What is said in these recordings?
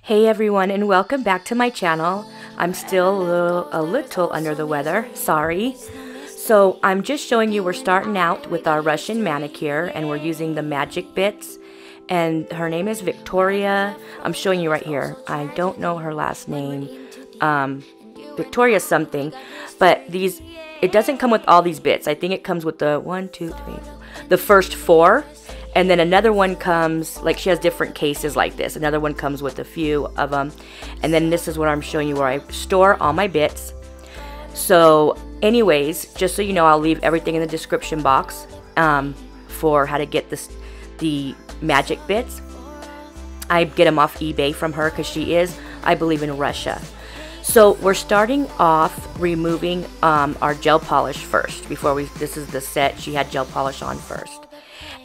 Hey everyone, and welcome back to my channel. I'm still a little under the weather, sorry. So I'm just showing you we're starting out with our Russian manicure and we're using the magic bits. And her name is Victoria. I'm showing you right here. I don't know her last name. Victoria something. But it doesn't come with all these bits. I think it comes with the the first 4. And then another one comes, like she has different cases like this. Another one comes with a few of them. And then this is what I'm showing you where I store all my bits. So anyways, just so you know, I'll leave everything in the description box for how to get the magic bits. I get them off eBay from her because she is, I believe, in Russia. So we're starting off removing our gel polish first. This is the set, she had gel polish on first.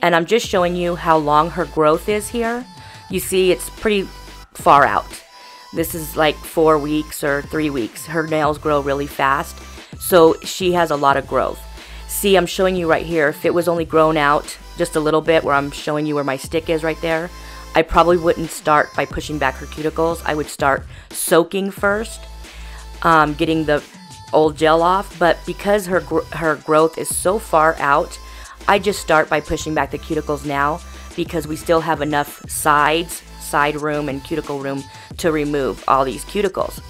And I'm just showing you how long her growth is here. You see it's pretty far out. This is like 4 weeks or 3 weeks. Her nails grow really fast, so she has a lot of growth. See, I'm showing you right here, if it was only grown out just a little bit, where I'm showing you where my stick is right there, I probably wouldn't start by pushing back her cuticles. I would start soaking first, getting the old gel off. But because her growth is so far out, I just start by pushing back the cuticles now, because we still have enough side room and cuticle room to remove all these cuticles.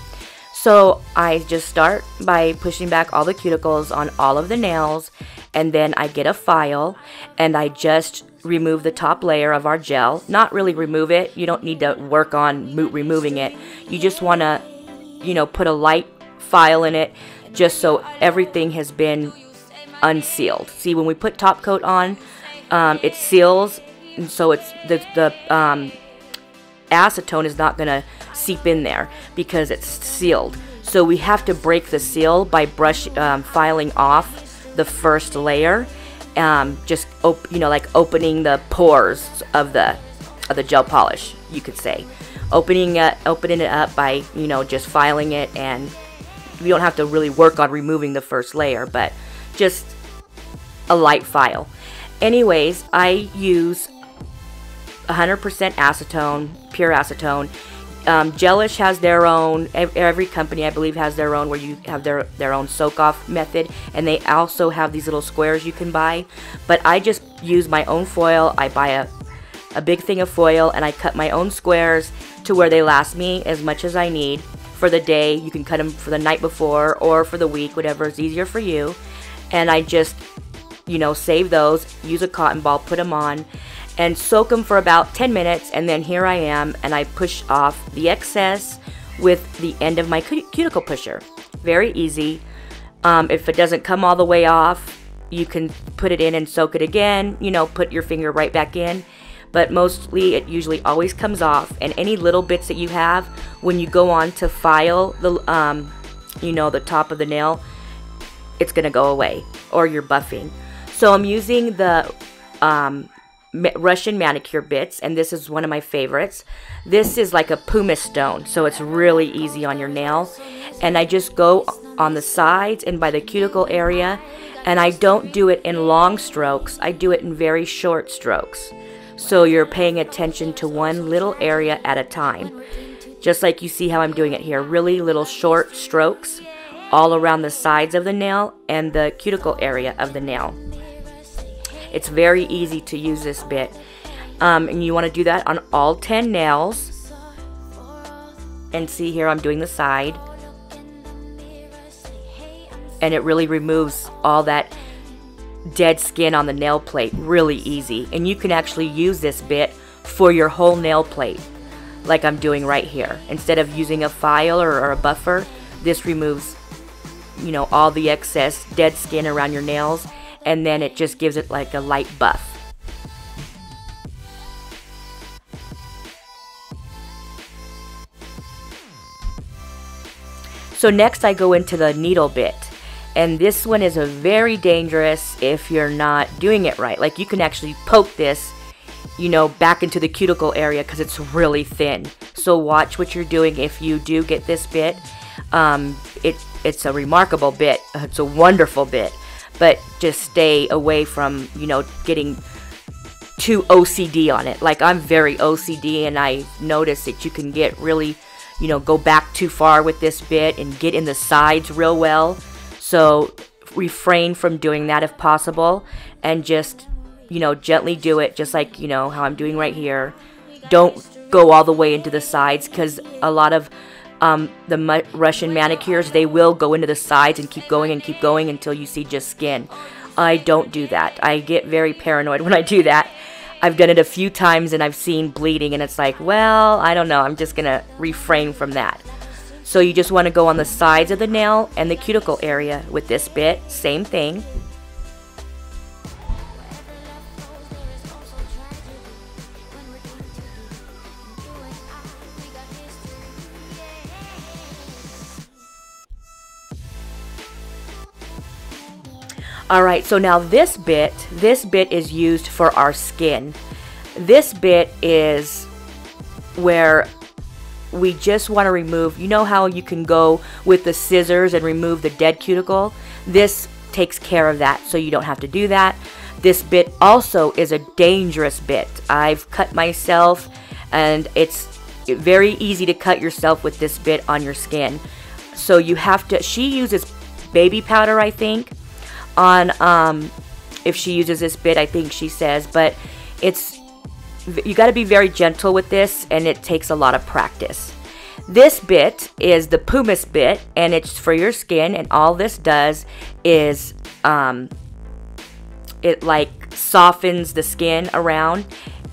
So I just start by pushing back all the cuticles on all of the nails, and then I get a file and I just remove the top layer of our gel. Not really remove it. You don't need to work on removing it. You just want to, put a light file in it just so everything has been unsealed. See, when we put top coat on, it seals, and so it's the acetone is not going to seep in there because it's sealed. So we have to break the seal by filing off the first layer, just like opening the pores of the gel polish, you could say, opening it up by just filing it. And we don't have to really work on removing the first layer, but just a light file. Anyways, I use 100% acetone, pure acetone. Gelish has their own. Every company, I believe, has their own, where you have their own soak off method, and they also have these little squares you can buy. But I just use my own foil. I buy a big thing of foil and I cut my own squares to where they last me as much as I need for the day. You can cut them for the night before or for the week, whatever is easier for you. And I just, save those, use a cotton ball, put them on, and soak them for about 10 minutes. And then here I am, and I push off the excess with the end of my cuticle pusher. Very easy. If it doesn't come all the way off, you can put it in and soak it again, put your finger right back in. But mostly, it usually always comes off. And any little bits that you have, when you go on to file the, the top of the nail, it's going to go away, or you're buffing. So I'm using the Russian manicure bits, and this is one of my favorites. This is like a pumice stone, so it's really easy on your nail. And I just go on the sides and by the cuticle area, and I don't do it in long strokes. I do it in very short strokes. So you're paying attention to one little area at a time. Just like you see how I'm doing it here. Really little short strokes all around the sides of the nail and the cuticle area of the nail. It's very easy to use this bit. And you want to do that on all 10 nails. And see here, I'm doing the side. And it really removes all that dead skin on the nail plate. Really easy. And you can actually use this bit for your whole nail plate, like I'm doing right here. Instead of using a file or a buffer, this removes all the excess dead skin around your nails, and then it just gives it like a light buff. So next I go into the needle bit, and this one is very dangerous if you're not doing it right. Like, you can actually poke this back into the cuticle area because it's really thin. So watch what you're doing if you do get this bit. It's a remarkable bit. It's a wonderful bit. But just stay away from, getting too OCD on it. Like, I'm very OCD, and I notice that you can get really, you know, go back too far with this bit and get in the sides real well. So refrain from doing that if possible, and just, you know, gently do it, just like, you know, how I'm doing right here. Don't go all the way into the sides, because a lot of the Russian manicures, they will go into the sides and keep going until you see just skin. I don't do that. I get very paranoid when I do that. I've done it a few times and I've seen bleeding, and it's like, well, I don't know. I'm just going to refrain from that. So you just want to go on the sides of the nail and the cuticle area with this bit. Same thing. Alright, so now this bit is used for our skin. This bit is where we just want to remove, you know how you can go with the scissors and remove the dead cuticle? This takes care of that, so you don't have to do that. This bit also is a dangerous bit. I've cut myself, and it's very easy to cut yourself with this bit on your skin. So you have to, she uses baby powder, I think, on if she uses this bit, I think she says, but it's, you got to be very gentle with this, and it takes a lot of practice. This bit is the pumice bit, and it's for your skin, and all this does is it like softens the skin around,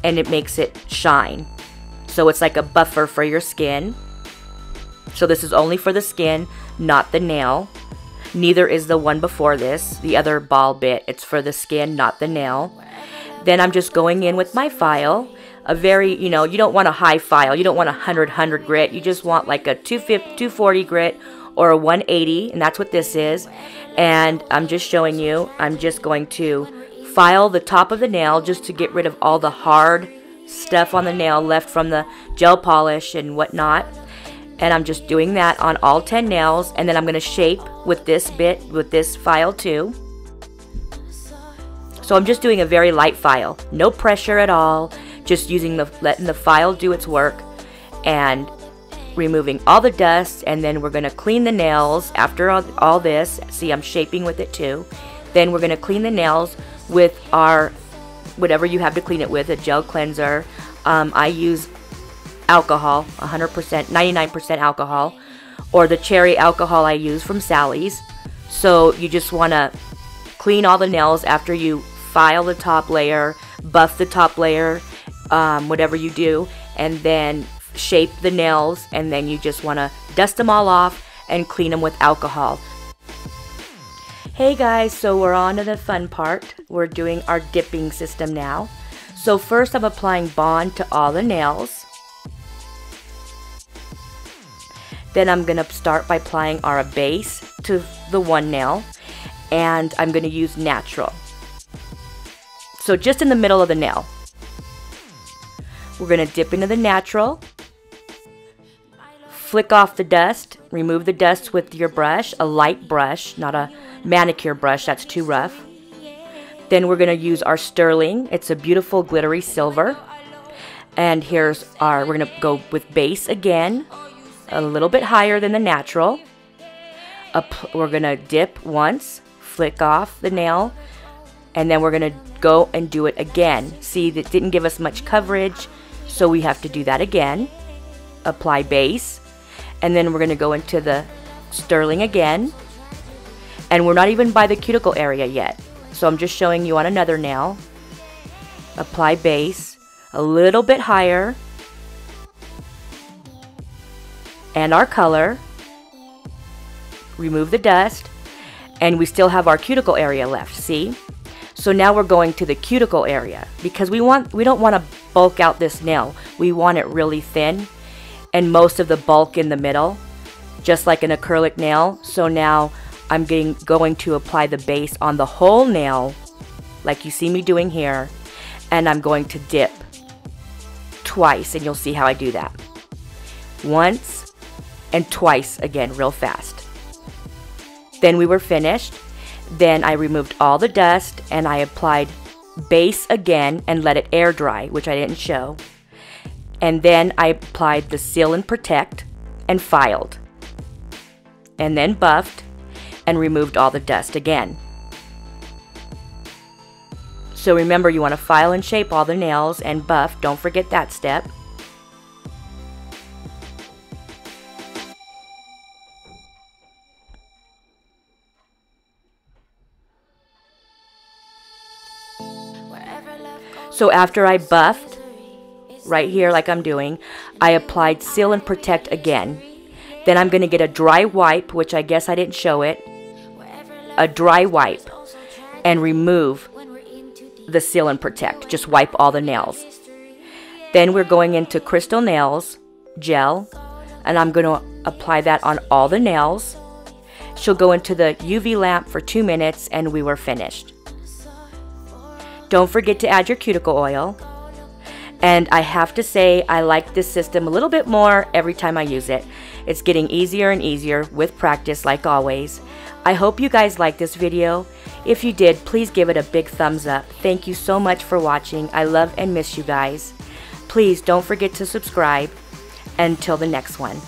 and it makes it shine. So it's like a buffer for your skin. So this is only for the skin, not the nail. Neither is the one before this, the other ball bit. It's for the skin, not the nail. Then I'm just going in with my file. A very, you know, you don't want a high file. You don't want a 100 grit. You just want like a 240 grit or a 180, and that's what this is. And I'm just showing you, I'm just going to file the top of the nail just to get rid of all the hard stuff on the nail left from the gel polish and whatnot. And I'm just doing that on all 10 nails, and then I'm going to shape with this bit, with this file too. So I'm just doing a very light file, no pressure at all, just letting the file do its work and removing all the dust. And then we're going to clean the nails after all this. See, I'm shaping with it too. Then we're going to clean the nails with our, whatever you have to clean it with, a gel cleanser. I use alcohol, 100%, 99% alcohol, or the cherry alcohol I use from Sally's. So you just want to clean all the nails after you file the top layer, buff the top layer, whatever you do, and then shape the nails, and then you just want to dust them all off and clean them with alcohol. Hey guys, so we're on to the fun part. We're doing our dipping system now. So first I'm applying Bond to all the nails. Then I'm going to start by applying our base to the one nail, and I'm going to use natural. So just in the middle of the nail. We're going to dip into the natural, flick off the dust, remove the dust with your brush, a light brush, not a manicure brush, that's too rough. Then we're going to use our sterling. It's a beautiful glittery silver. And here's our, we're going to go with base again, a little bit higher than the natural. We're going to dip once, flick off the nail, and then we're going to go and do it again. See, that didn't give us much coverage, so we have to do that again. Apply base, and then we're going to go into the sterling again. And we're not even by the cuticle area yet, so I'm just showing you on another nail. Apply base, a little bit higher, and our color, remove the dust, and we still have our cuticle area left, see? So now we're going to the cuticle area, because we don't want to bulk out this nail. We want it really thin and most of the bulk in the middle, just like an acrylic nail. So now I'm going to apply the base on the whole nail, like you see me doing here, and I'm going to dip twice, and you'll see how I do that. Once and twice again, real fast. Then we were finished. Then I removed all the dust, and I applied base again and let it air dry, which I didn't show. And then I applied the Seal and Protect and filed. And then buffed and removed all the dust again. So remember, you want to file and shape all the nails and buff. Don't forget that step. So after I buffed, right here like I'm doing, I applied Seal and Protect again. Then I'm going to get a dry wipe, which I guess I didn't show it, a dry wipe, and remove the Seal and Protect. Just wipe all the nails. Then we're going into Crystal Nails gel, and I'm going to apply that on all the nails. She'll go into the UV lamp for 2 minutes and we were finished. Don't forget to add your cuticle oil. And I have to say, I like this system a little bit more every time I use it. It's getting easier and easier with practice, like always. I hope you guys liked this video. If you did, please give it a big thumbs up. Thank you so much for watching. I love and miss you guys. Please don't forget to subscribe. Until the next one.